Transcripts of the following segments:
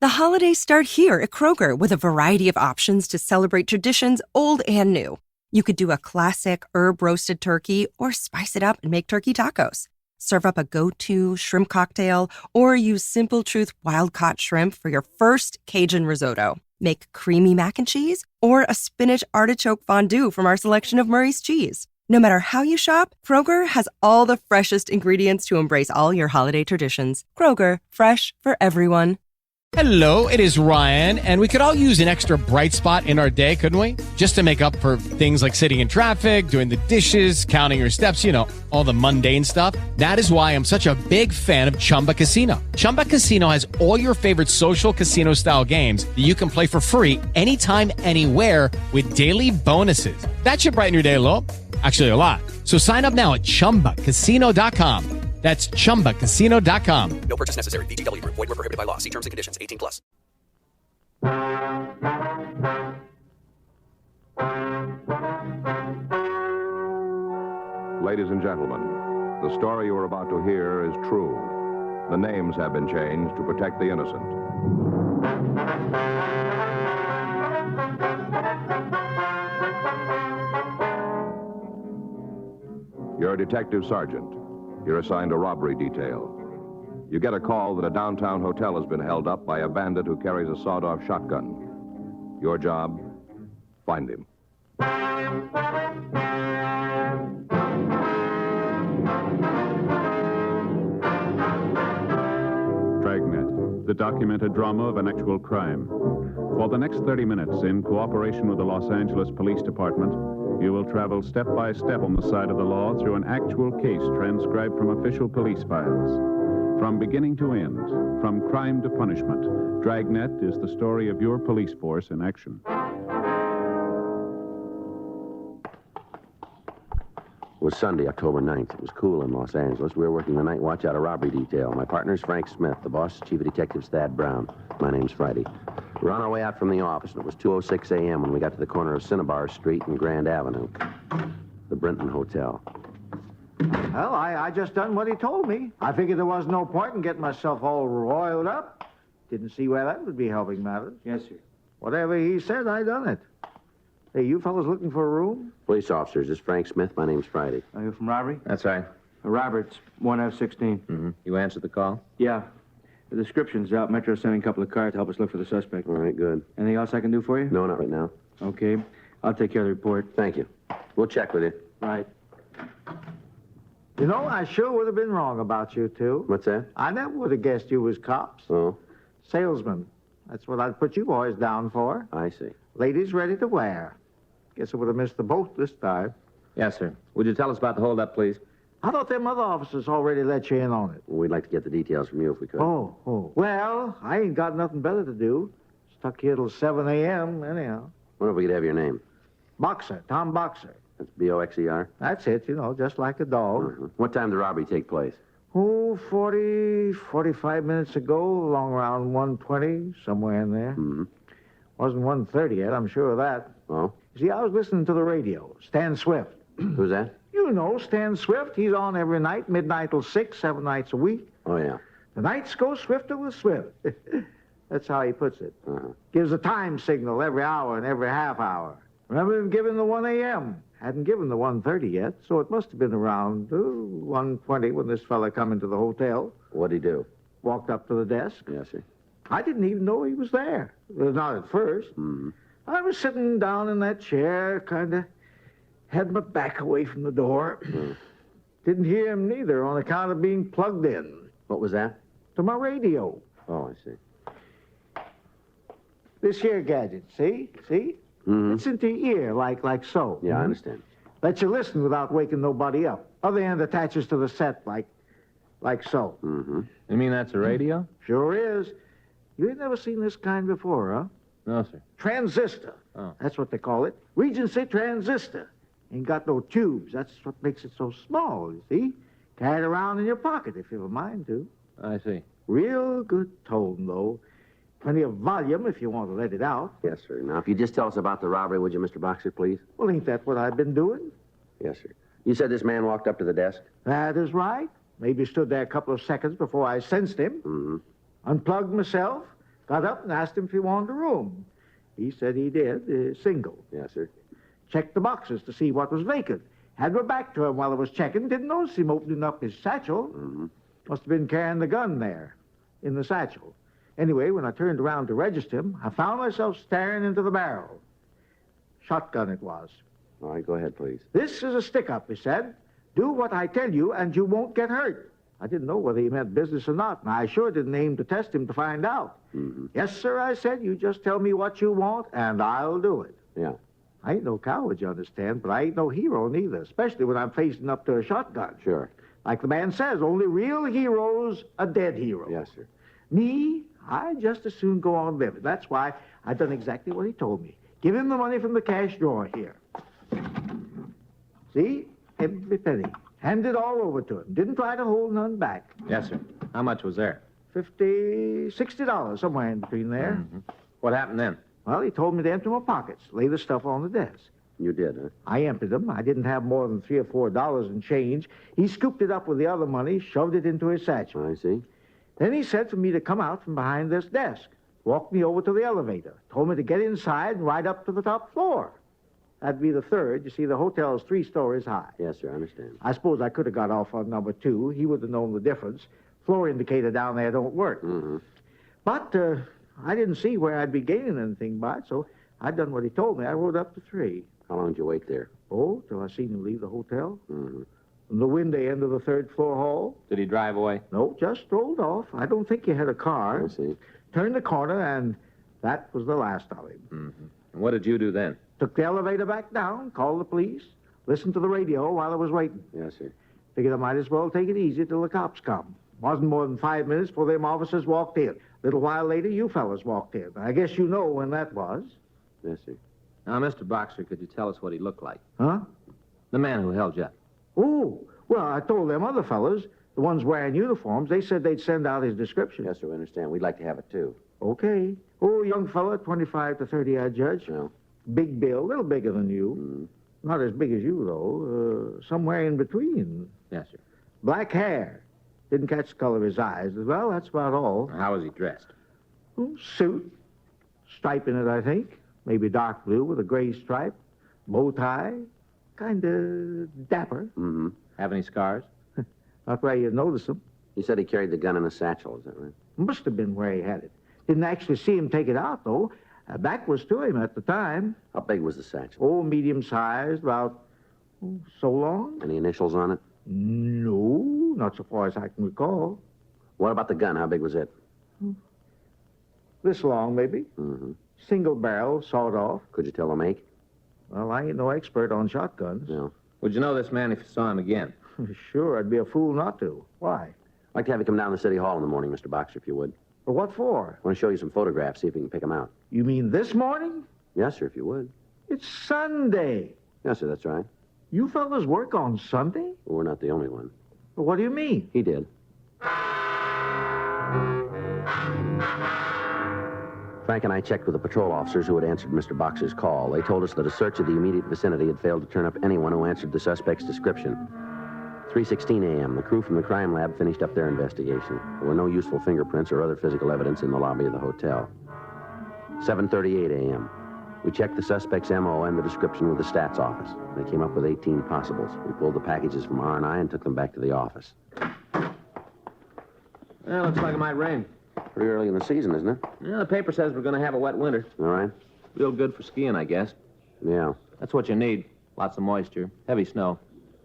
The holidays start here at Kroger with a variety of options to celebrate traditions old and new. You could do a classic herb-roasted turkey or spice it up and make turkey tacos. Serve up a go-to shrimp cocktail or use Simple Truth wild-caught shrimp for your first Cajun risotto. Make creamy mac and cheese or a spinach artichoke fondue from our selection of Murray's cheese. No matter how you shop, Kroger has all the freshest ingredients to embrace all your holiday traditions. Kroger, fresh for everyone. Hello, it is Ryan, and we could all use an extra bright spot in our day, couldn't we? Just to make up for things like sitting in traffic, doing the dishes, counting your steps, all the mundane stuff. That is why I'm such a big fan of Chumba Casino. Chumba Casino has all your favorite social casino-style games that you can play for free anytime, anywhere with daily bonuses. That should brighten your day a little. Actually, a lot. So sign up now at ChumbaCasino.com. That's ChumbaCasino.com. No purchase necessary. VGW Group. Void where prohibited by law. See terms and conditions. 18+. Ladies and gentlemen, the story you are about to hear is true. The names have been changed to protect the innocent. You're a detective sergeant. You're assigned a robbery detail. You get a call that a downtown hotel has been held up by a bandit who carries a sawed-off shotgun. Your job, find him. Dragnet, the documented drama of an actual crime. For the next 30 minutes, in cooperation with the Los Angeles Police Department, you will travel step by step on the side of the law through an actual case transcribed from official police files. From beginning to end, from crime to punishment, Dragnet is the story of your police force in action. It was Sunday, October 9th. It was cool in Los Angeles. We were working the night watch out of robbery detail. My partner's Frank Smith. The boss is Chief of Detectives Thad Brown. My name's Friday. We were on our way out from the office, and it was 2:06 a.m. when we got to the corner of Cinnabar Street and Grand Avenue. The Brinton Hotel. Well, I just done what he told me. I figured there was no point in getting myself all roiled up. Didn't see where that would be helping matters. Yes, sir. Whatever he said, I done it. Hey, you fellas looking for a room? Police officers, this is Frank Smith. My name's Friday. Are you from robbery? That's right. Roberts, 1F16. Mm-hmm. You answered the call? Yeah. The description's out. Metro's sending a couple of cars to help us look for the suspect. All right, good. Anything else I can do for you? No, not right now. Okay. I'll take care of the report. Thank you. We'll check with you. Right. You know, I sure would have been wrong about you two. What's that? I never would have guessed you was cops. Oh, Salesmen. That's what I'd put you boys down for. I see. Ladies ready to wear. Guess I would have missed the boat this time. Yes, sir. Would you tell us about the holdup, please? I thought them other officers already let you in on it. We'd like to get the details from you if we could. Oh. Well, I ain't got nothing better to do. Stuck here till 7 a.m. anyhow. Wonder if we could have your name. Boxer, Tom Boxer. That's Boxer? That's it, just like a dog. Uh-huh. What time did the robbery take place? 45 minutes ago, along around 1:20, somewhere in there. Mm-hmm. Wasn't 1:30 yet, I'm sure of that. Oh? See, I was listening to the radio. Stan Swift. Who's that? You know Stan Swift. He's on every night, midnight till 6, 7 nights a week. Oh, yeah. The nights go swifter with Swift. That's how he puts it. Uh-huh. Gives a time signal every hour and every half hour. Remember him giving the 1 a.m.? Hadn't given the 1:30 yet, so it must have been around 1:20 when this fella come into the hotel. What'd he do? Walked up to the desk. Yes, sir. I didn't even know he was there. Well, not at first. Mm-hmm. I was sitting down in that chair, kind of had my back away from the door. Mm. Didn't hear him neither on account of being plugged in. What was that? To my radio. Oh, I see. This here gadget, see? Mm-hmm. It's into your ear, like so. Yeah, I understand. Lets you listen without waking nobody up. Other end attaches to the set, like so. Mm-hmm. You mean that's a radio? Sure is. You ain't never seen this kind before, huh? No, sir. Transistor. Oh. That's what they call it. Regency transistor. Ain't got no tubes. That's what makes it so small, you see? Carry it around in your pocket if you have a mind to. I see. Real good tone, though. Plenty of volume if you want to let it out. Yes, sir. Now, if you just tell us about the robbery, would you, Mr. Boxer, please? Well, ain't that what I've been doing? Yes, sir. You said this man walked up to the desk? That is right. Maybe stood there a couple of seconds before I sensed him. Mm-hmm. Unplugged myself, Got up and asked him if he wanted a room. He said he did, single. Yes, sir. Checked the boxes to see what was vacant. Had my back to him while I was checking. Didn't notice him opening up his satchel. Must have been carrying the gun there in the satchel. Anyway, when I turned around to register him, I found myself staring into the barrel. Shotgun it was. All right, go ahead, please. This is a stick-up, he said. Do what I tell you, and you won't get hurt. I didn't know whether he meant business or not, and I sure didn't aim to test him to find out. Yes, sir, I said. You just tell me what you want, and I'll do it. Yeah. I ain't no coward, you understand, but I ain't no hero neither, especially when I'm facing up to a shotgun. Sure. Like the man says, only real heroes are dead heroes. Yes, sir. Me, I'd just as soon go on living. That's why I done exactly what he told me. Give him the money from the cash drawer here. See? Every penny. Hand it all over to him. Didn't try to hold none back. Yes, sir. How much was there? $60, somewhere in between there. What happened then? Well, he told me to empty my pockets, lay the stuff on the desk. You did, huh? I emptied them. I didn't have more than $3 or $4 in change. He scooped it up with the other money, shoved it into his satchel. I see. Then he said for me to come out from behind this desk. Walked me over to the elevator. Told me to get inside and ride up to the top floor. That'd be the third. You see, the hotel's 3 stories high. Yes, sir, I understand. I suppose I could have got off on number 2. He would have known the difference. Floor indicator down there don't work. But I didn't see where I'd be gaining anything by it, so I done what he told me. I rode up to 3. How long did you wait there? Oh, till I seen him leave the hotel. From the window end of the 3rd floor hall. Did he drive away? No, just strolled off. I don't think he had a car. I see. Turned the corner, and that was the last of him. And what did you do then? Took the elevator back down, called the police, listened to the radio while I was waiting. Yes, sir. Figured I might as well take it easy till the cops come. Wasn't more than 5 minutes before them officers walked in. A little while later, you fellas walked in. I guess you know when that was. Yes, sir. Now, Mr. Boxer, could you tell us what he looked like? Huh? The man who held you up. Oh, well, I told them other fellas, the ones wearing uniforms, they said they'd send out his description. Yes, sir, we understand. We'd like to have it, too. Okay. Oh, young fella, 25 to 30, I judge. No. Big bill, a little bigger than you. Not as big as you, though. Somewhere in between. Yes, sir. Black hair. Didn't catch the color of his eyes. Well, that's about all. How was he dressed? Suit. Stripe in it, I think. Maybe dark blue with a gray stripe. Bow tie. Kind of dapper. Have any scars? Not where you'd notice them. He said he carried the gun in a satchel, is that right? Must have been where he had it. Didn't actually see him take it out, though. Back was to him at the time. How big was the satchel? Oh, medium-sized, about so long. Any initials on it? No, not so far as I can recall. What about the gun? How big was it? This long, maybe. Single barrel, sawed off. Could you tell the make? Well, I ain't no expert on shotguns. No. Would you know this man if you saw him again? Sure, I'd be a fool not to. Why? I'd like to have you come down to City Hall in the morning, Mr. Boxer, if you would. Well, what for? I want to show you some photographs, see if you can pick them out. You mean this morning? Yes, sir, if you would. It's Sunday. Yes, sir, that's right. You fellas work on Sunday? Well, we're not the only one. Well, what do you mean? He did. Frank and I checked with the patrol officers who had answered Mr. Boxer's call. They told us that a search of the immediate vicinity had failed to turn up anyone who answered the suspect's description. 3:16 a.m., the crew from the crime lab finished up their investigation. There were no useful fingerprints or other physical evidence in the lobby of the hotel. 7:38 a.m., we checked the suspect's M.O. and the description with the stats office. They came up with 18 possibles. We pulled the packages from R&I and took them back to the office. Well, looks like it might rain. Pretty early in the season, isn't it? Yeah, the paper says we're going to have a wet winter. All right. Real good for skiing, I guess. Yeah. That's what you need. Lots of moisture. Heavy snow.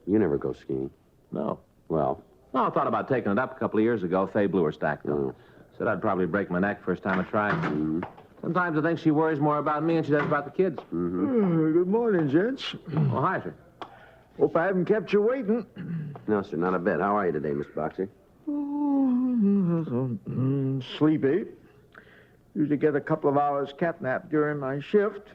You never go skiing. No. Well. No, I thought about taking it up a couple of years ago. Faye blew her stack, though. Oh. Said I'd probably break my neck first time I tried. Sometimes I think she worries more about me than she does about the kids. Good morning, gents. Oh, hi, sir. Hope I haven't kept you waiting. No, sir, not a bit. How are you today, Mr. Boxer? Sleepy. Usually get a couple of hours cat nap during my shift.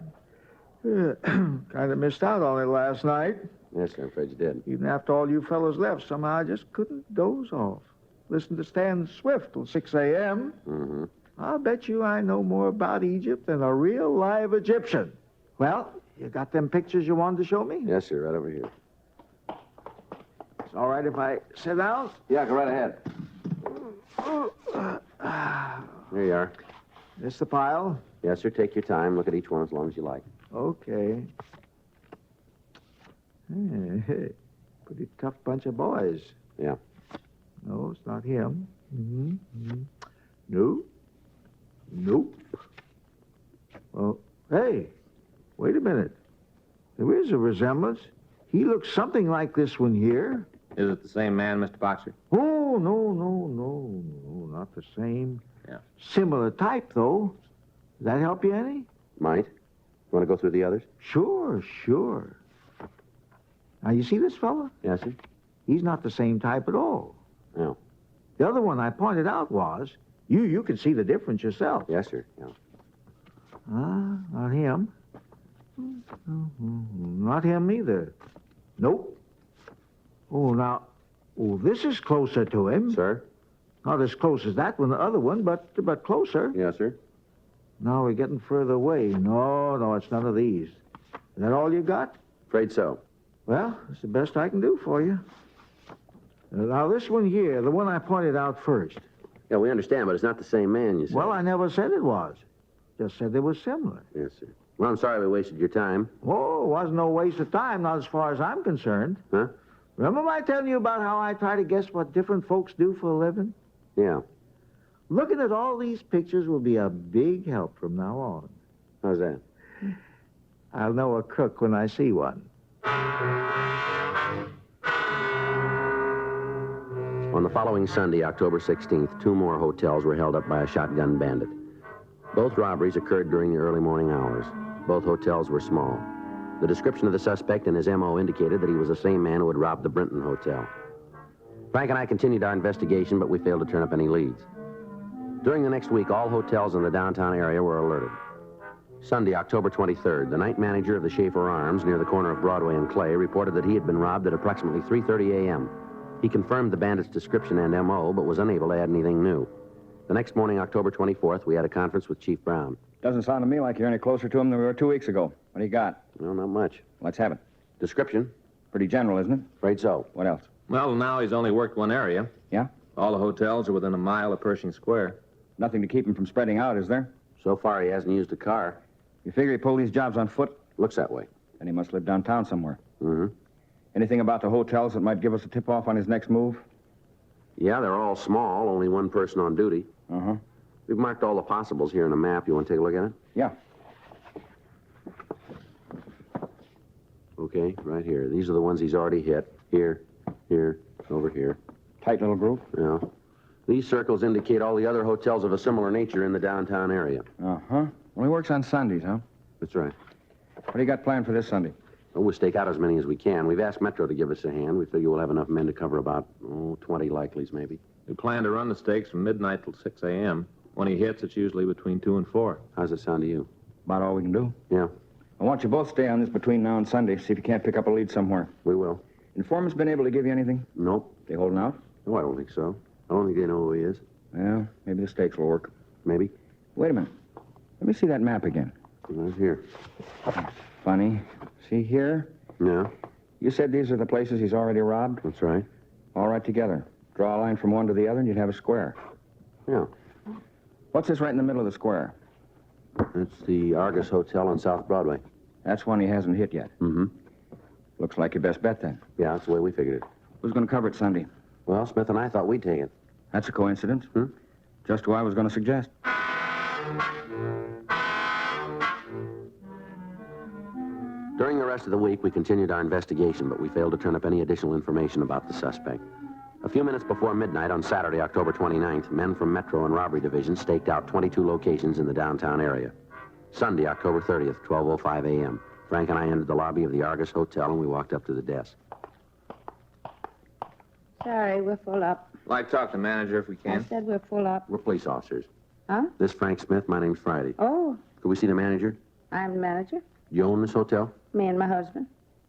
Kind of missed out on it last night. Yes, sir, I'm afraid you did. Even after all you fellas left, somehow I just couldn't doze off. Listen to Stan Swift till 6 a.m. I'll bet you I know more about Egypt than a real live Egyptian. Well, you got them pictures you wanted to show me? Yes, sir, right over here. It's all right if I sit down? Yeah, go right ahead. There you are. This the pile? Yes, sir. Take your time. Look at each one as long as you like. Okay. Pretty tough bunch of boys. Yeah. No, it's not him. No. Nope. Oh, hey, wait a minute. There is a resemblance. He looks something like this one here. Is it the same man, Mr. Boxer? Oh, no, not the same. Yeah. Similar type, though. Does that help you any? Might. Want to go through the others? Sure. Now, you see this fella? Yes, sir. He's not the same type at all. No. The other one I pointed out was, you can see the difference yourself. Yes, sir. Yeah. Not him. Not him either. Nope. This is closer to him. Sir? Not as close as that one, the other one, but closer. Yes, sir. Now we're getting further away. No, it's none of these. Is that all you got? Afraid so. Well, it's the best I can do for you. Now, this one here, the one I pointed out first. Yeah, we understand, but it's not the same man, you said. Well, I never said it was. Just said they were similar. Yes, sir. Well, I'm sorry we wasted your time. Oh, it wasn't no waste of time, not as far as I'm concerned. Huh? Remember I telling you about how I try to guess what different folks do for a living? Yeah. Looking at all these pictures will be a big help from now on. How's that? I'll know a crook when I see one. On the following Sunday, October 16th, 2 more hotels were held up by a shotgun bandit. Both robberies occurred during the early morning hours. Both hotels were small. The description of the suspect and his M.O. indicated that he was the same man who had robbed the Brinton Hotel. Frank and I continued our investigation, but we failed to turn up any leads. During the next week, all hotels in the downtown area were alerted. Sunday, October 23rd, the night manager of the Schaefer Arms near the corner of Broadway and Clay reported that he had been robbed at approximately 3:30 a.m. He confirmed the bandit's description and M.O., but was unable to add anything new. The next morning, October 24th, we had a conference with Chief Brown. Doesn't sound to me like you're any closer to him than we were 2 weeks ago. What do you got? Well, not much. Let's have it. Description? Pretty general, isn't it? Afraid so. What else? Well, now he's only worked one area. Yeah? All the hotels are within a mile of Pershing Square. Nothing to keep him from spreading out, is there? So far, he hasn't used a car. You figure he pulled these jobs on foot? Looks that way. And he must live downtown somewhere. Mm-hmm. Anything about the hotels that might give us a tip-off on his next move? Yeah, they're all small, only one person on duty. Uh-huh. We've marked all the possibles here on a map. You want to take a look at it? Yeah. Okay, right here. These are the ones he's already hit. Here, over here. Tight little group? Yeah. These circles indicate all the other hotels of a similar nature in the downtown area. Uh-huh. Well, he works on Sundays, huh? That's right. What do you got planned for this Sunday? Well, we'll stake out as many as we can. We've asked Metro to give us a hand. We figure we'll have enough men to cover about, 20 likelies, maybe. We plan to run the stakes from midnight till 6 a.m. When he hits, it's usually between 2 and 4. How's it sound to you? About all we can do. Yeah, I want you both stay on this between now and Sunday, see if you can't pick up a lead somewhere. we will. Informant's been able to give you anything? Nope. They holding out? No, I don't think so. I don't think they know who he is. Well, maybe the stakes will work. Maybe. Wait a minute. Let me see that map again. Right here. Funny. See here? Yeah, You said these are the places he's already robbed? that's right. All right together. Draw a line from one to the other and you'd have a square. Yeah. What's this right in the middle of the square? It's the Argus Hotel on South Broadway. That's one he hasn't hit yet. Mm-hmm. Looks like your best bet then. Yeah, that's the way we figured it. Who's going to cover it Sunday? Well, Smith and I thought we'd take it. That's a coincidence. Just who I was going to suggest. During the rest of the week, we continued our investigation, but we failed to turn up any additional information about the suspect. A few minutes before midnight on Saturday, October 29th, men from Metro and Robbery Division staked out 22 locations in the downtown area. Sunday, October 30th, 12:05 a.m. Frank and I entered the lobby of the Argus Hotel, and we walked up to the desk. Sorry, we're full up. Like to talk to the manager if we I can. said we're full up. We're police officers. Huh? This is Frank Smith. My name's Friday. Oh, Could we see the manager? I'm the manager. You own this hotel? Me and my husband.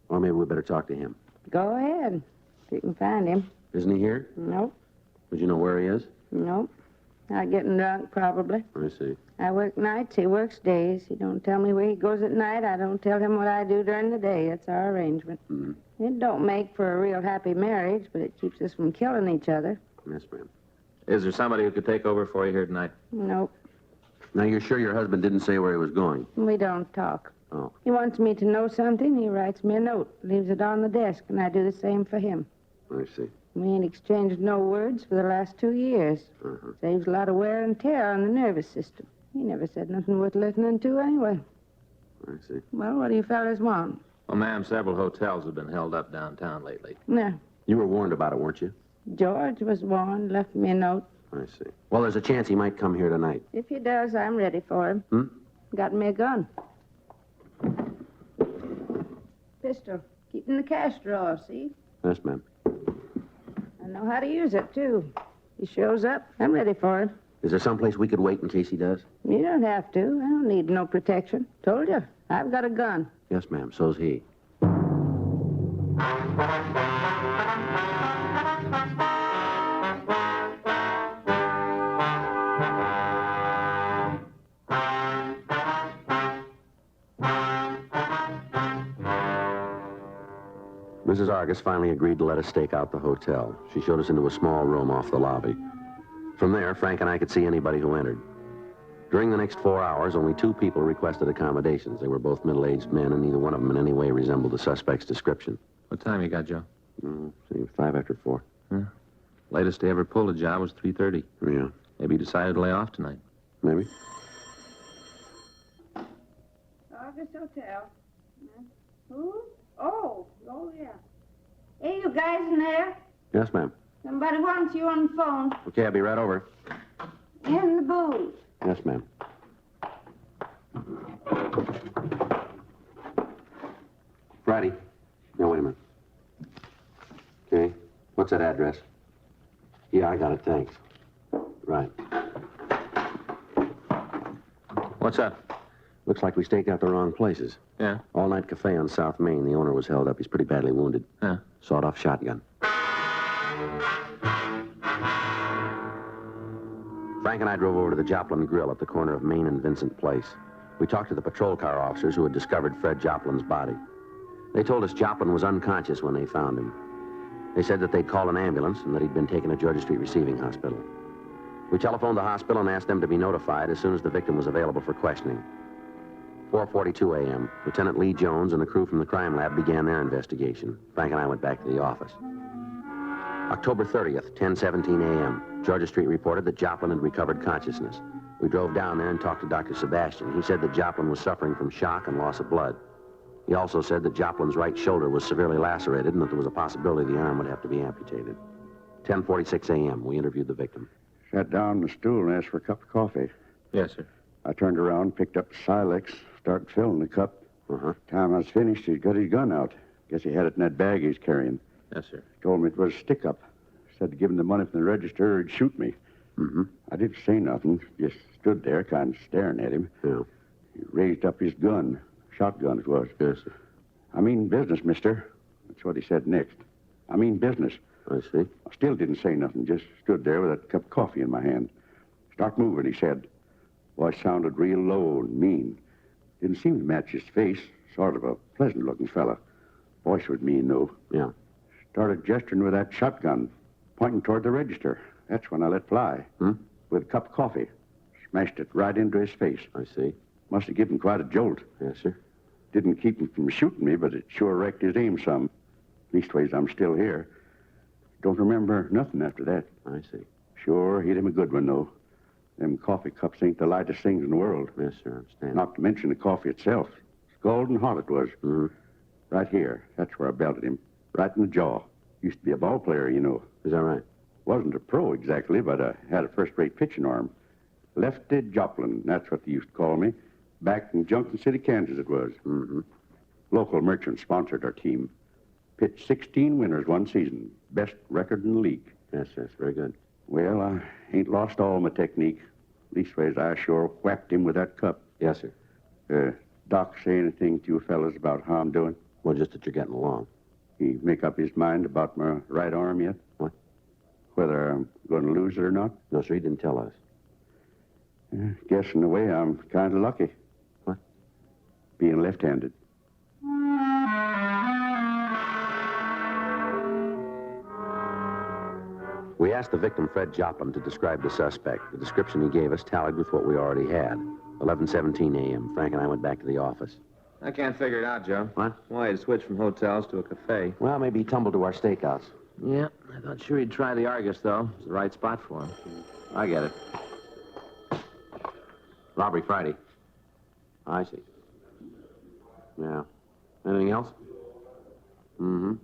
Or maybe we better talk to him. Go ahead. If you can find him. Isn't he here? Nope. Would you know where he is? Nope. Not getting drunk, probably. I see. I work nights, he works days. He don't tell me where he goes at night. I don't tell him what I do during the day. That's our arrangement. It don't make for a real happy marriage, but it keeps us from killing each other. Yes, ma'am. Is there somebody who could take over for you here tonight? Nope. Now, you're sure your husband didn't say where he was going? We don't talk. Oh. He wants me to know something, he writes me a note, leaves it on the desk, and I do the same for him. I see. We ain't exchanged no words for the last 2 years. Uh-huh. Saves a lot of wear and tear on the nervous system. He never said nothing worth listening to anyway. I see. Well, what do you fellas want? Well, ma'am, several hotels have been held up downtown lately. No. You were warned about it, weren't you? George was warned, left me a note. I see. Well, there's a chance he might come here tonight. If he does, I'm ready for him. Got me a gun. Pistol. Keep in the cash drawer, see? Yes, ma'am. I know how to use it, too. He shows up, I'm ready for him. Is there someplace we could wait in case he does? You don't have to. I don't need no protection. Told you, I've got a gun. Yes, ma'am. So's he. Mrs. Argus finally agreed to let us stake out the hotel. She showed us into a small room off the lobby. From there, Frank and I could see anybody who entered. During the next 4 hours, only 2 people requested accommodations. They were both middle-aged men, and neither one of them in any way resembled the suspect's description. What time you got, Joe? See, 5 after 4. Yeah. Latest he ever pulled a job was 3:30. Yeah. Maybe he decided to lay off tonight. Maybe. Argus Hotel. Who? Oh, yeah. Hey, you guys in there? Yes, ma'am. Somebody wants you on the phone. Okay, I'll be right over. In the booth. Yes, ma'am. Friday. No, wait a minute. Okay. What's that address? Yeah, I got it, thanks. Right. What's up? Looks like we staked out the wrong places. Yeah? All-night cafe on South Main. The owner was held up. He's pretty badly wounded. Yeah. Sawed-off shotgun. Frank and I drove over to the Joplin Grill at the corner of Main and Vincent Place. We talked to the patrol car officers who had discovered Fred Joplin's body. They told us Joplin was unconscious when they found him. They said that they'd called an ambulance and that he'd been taken to Georgia Street Receiving Hospital. We telephoned the hospital and asked them to be notified as soon as the victim was available for questioning. 4:42 a.m., Lieutenant Lee Jones and the crew from the crime lab began their investigation. Frank and I went back to the office. October 30th, 10:17 a.m., Georgia Street reported that Joplin had recovered consciousness. We drove down there and talked to Dr. Sebastian. He said that Joplin was suffering from shock and loss of blood. He also said that Joplin's right shoulder was severely lacerated and that there was a possibility the arm would have to be amputated. 10:46 a.m., we interviewed the victim. Sat down on the stool and asked for a cup of coffee. Yes, sir. I turned around, picked up the Silex, started filling the cup. Time I was finished, he got his gun out. Guess he had it in that bag he's carrying. Yes, sir. Told me it was a stick-up. Said to give him the money from the register or he'd shoot me. I didn't say nothing, just stood there kind of staring at him. Yeah. He raised up his gun. Shotgun it was. Yes, sir. I mean business, mister. That's what he said next. I mean business. I see. I still didn't say nothing, just stood there with that cup of coffee in my hand. Start moving, he said. Voice sounded real low and mean. Didn't seem to match his face. Sort of a pleasant-looking fella. Voice was mean, though. Yeah. Started gesturing with that shotgun, pointing toward the register. That's when I let fly. With a cup of coffee. Smashed it right into his face. I see. Must have given him quite a jolt. Yes, sir. Didn't keep him from shooting me, but it sure wrecked his aim some. Leastways, I'm still here. Don't remember nothing after that. I see. Sure, hit him a good one, though. Them coffee cups ain't the lightest things in the world. Yes, sir, I understand. Not to mention the coffee itself. Scalding hot it was. Right here. That's where I belted him. Right in the jaw. Used to be a ball player, you know. Is that right? Wasn't a pro exactly, but I had a first-rate pitching arm. Lefty Joplin, that's what they used to call me. Back in Junction City, Kansas it was. Local merchant sponsored our team. Pitched 16 winners one season. Best record in the league. Yes, yes, very good. Well, I ain't lost all my technique. Leastways, I sure whacked him with that cup. Yes, sir. Doc say anything to you fellas about how I'm doing? Well, just that you're getting along. He make up his mind about my right arm yet? What? Whether I'm going to lose it or not? No, sir, he didn't tell us. Guess in a way I'm kind of lucky. What? Being left-handed. We asked the victim, Fred Joplin, to describe the suspect. The description he gave us tallied with what we already had. 11:17 a.m. Frank and I went back to the office. I can't figure it out, Joe. What? Why he'd switch from hotels to a cafe. Well, maybe he tumbled to our steakhouse. Yeah, I thought sure he'd try the Argus, though. It's the right spot for him. I get it. Robbery Friday. I see. Yeah. Anything else? Mm-hmm.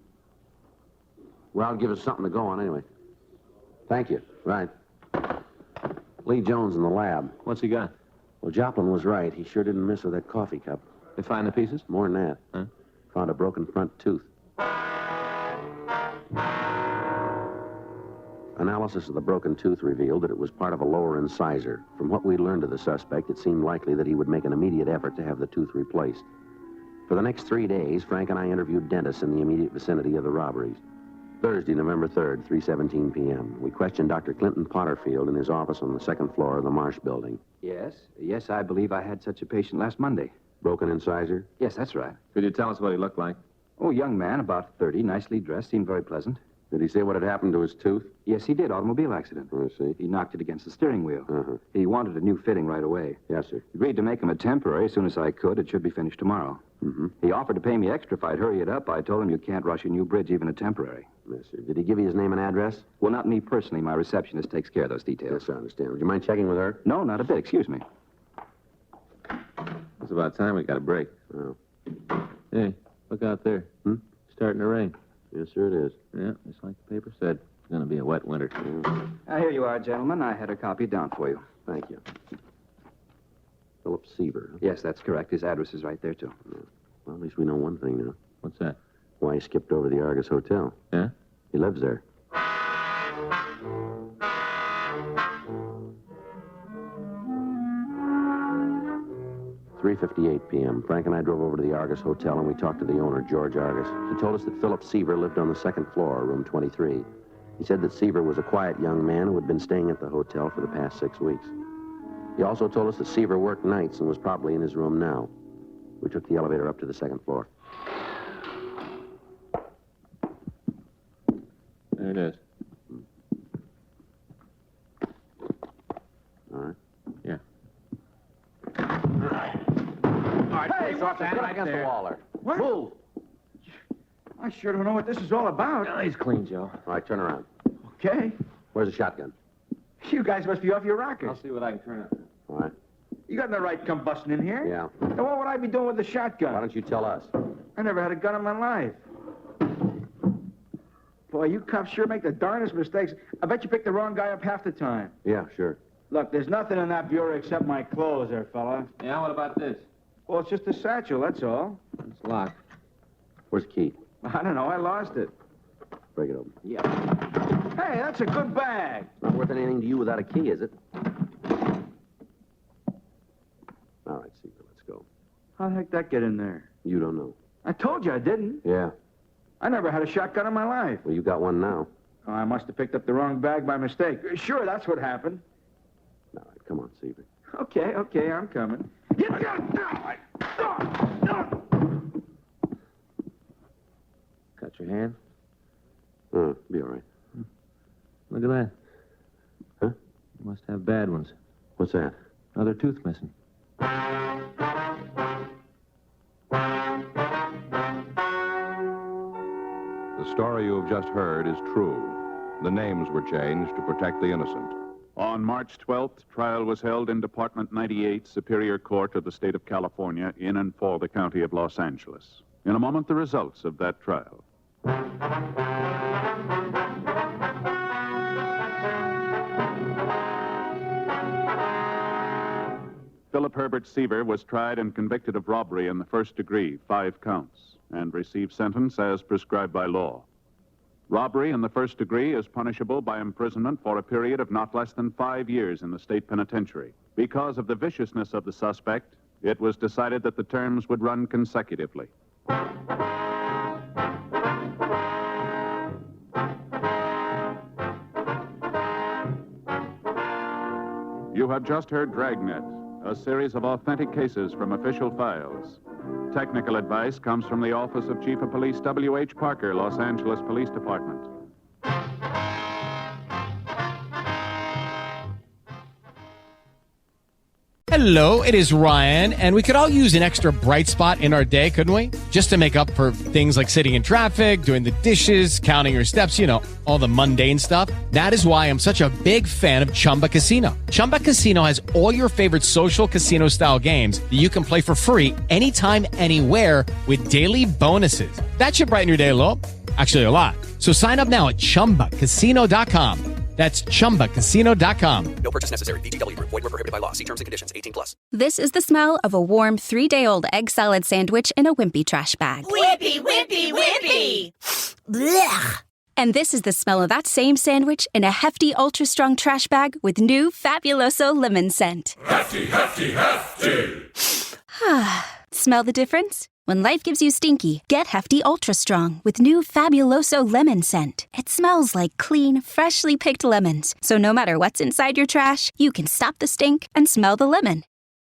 Well, give us something to go on anyway. Thank you. Right. Lee Jones in the lab. What's he got? Well, Joplin was right. He sure didn't miss with that coffee cup. They find the pieces? More than that. Huh? Found a broken front tooth. Analysis of the broken tooth revealed that it was part of a lower incisor. From what we learned of the suspect, it seemed likely that he would make an immediate effort to have the tooth replaced. For the next 3 days, Frank and I interviewed dentists in the immediate vicinity of the robberies. Thursday, November 3rd, 3:17 p.m. We questioned Dr. Clinton Potterfield in his office on the second floor of the Marsh building. Yes, I believe I had such a patient last Monday. Broken incisor? Yes, that's right. Could you tell us what he looked like? Oh, young man, about 30, nicely dressed, seemed very pleasant. Did he say what had happened to his tooth? Yes, he did. Automobile accident. I see. He knocked it against the steering wheel. Uh-huh. He wanted a new fitting right away. Yes, sir. Agreed to make him a temporary as soon as I could. It should be finished tomorrow. Mm-hmm. He offered to pay me extra if I'd hurry it up. I told him you can't rush a new bridge, even a temporary. Yes, sir. Did he give you his name and address? Well, not me personally. My receptionist takes care of those details. Yes, I understand. Would you mind checking with her? No, not a bit. Excuse me. It's about time we got a break. Oh. Hey, look out there. Starting to rain. Yes, sir, it is. Yeah, just like the paper said. It's going to be a wet winter. Here you are, gentlemen. I had a copy down for you. Thank you. Philip Seaver. Huh? Yes, that's correct. His address is right there, too. Yeah. Well, at least we know one thing now. What's that? Why he skipped over the Argus Hotel. Yeah? He lives there. "3:58 p.m. Frank and I drove over to the Argus Hotel, and we talked to the owner, George Argus. He told us that Philip Seaver lived on the second floor, room 23. He said that Seaver was a quiet young man who had been staying at the hotel for the past 6 weeks. He also told us that Seaver worked nights and was probably in his room now. We took the elevator up to the second floor. There it is. All right. Yeah. All right, Hey, face off the head against the wall there. What? Move. I sure don't know what this is all about. Oh, he's clean, Joe. All right, turn around. Okay. Where's the shotgun? You guys must be off your rockers. I'll see what I can turn up. All right. You got no right to come busting in here. Yeah. Now, what would I be doing with the shotgun? Why don't you tell us? I never had a gun in my life. Boy, you cops sure make the darndest mistakes. I bet you picked the wrong guy up half the time. Yeah, sure. Look, there's nothing in that bureau except my clothes there, fella. Yeah, what about this? Well, it's just a satchel, that's all. It's locked. Where's the key? I don't know, I lost it. Break it open. Yeah. Hey, that's a good bag. It's not worth anything to you without a key, is it? All right, Seaver, let's go. How the heck did that get in there? You don't know. I told you I didn't. Yeah. I never had a shotgun in my life. Well, you got one now. Oh, I must have picked up the wrong bag by mistake. Sure, that's what happened. All right, come on, Seaver. Okay, I'm coming. Cut your hand? Be all right. Look at that. Huh? You must have bad ones. What's that? Another tooth missing. The story you have just heard is true. The names were changed to protect the innocent. On March 12th, trial was held in Department 98, Superior Court of the State of California, in and for the County of Los Angeles. In a moment, the results of that trial. Philip Herbert Seaver was tried and convicted of robbery in the first degree, 5 counts, and received sentence as prescribed by law. Robbery in the first degree is punishable by imprisonment for a period of not less than 5 years in the state penitentiary. Because of the viciousness of the suspect, it was decided that the terms would run consecutively. You have just heard Dragnet, a series of authentic cases from official files. Technical advice comes from the Office of Chief of Police W.H. Parker, Los Angeles Police Department. Hello, it is Ryan, and we could all use an extra bright spot in our day, couldn't we? Just to make up for things like sitting in traffic, doing the dishes, counting your steps, all the mundane stuff. That is why I'm such a big fan of Chumba Casino. Chumba Casino has all your favorite social casino-style games that you can play for free anytime, anywhere with daily bonuses. That should brighten your day a little. Actually, a lot. So sign up now at ChumbaCasino.com. That's ChumbaCasino.com. No purchase necessary. VGW Group. Void where prohibited by law. See terms and conditions. 18+. This is the smell of a warm 3-day-old egg salad sandwich in a wimpy trash bag. Wimpy, wimpy, wimpy! Blech. And this is the smell of that same sandwich in a hefty, ultra-strong trash bag with new Fabuloso lemon scent. Hefty, hefty, hefty! Smell the difference? When life gives you stinky, get Hefty Ultra Strong with new Fabuloso lemon scent. It smells like clean, freshly picked lemons. So no matter what's inside your trash, you can stop the stink and smell the lemon.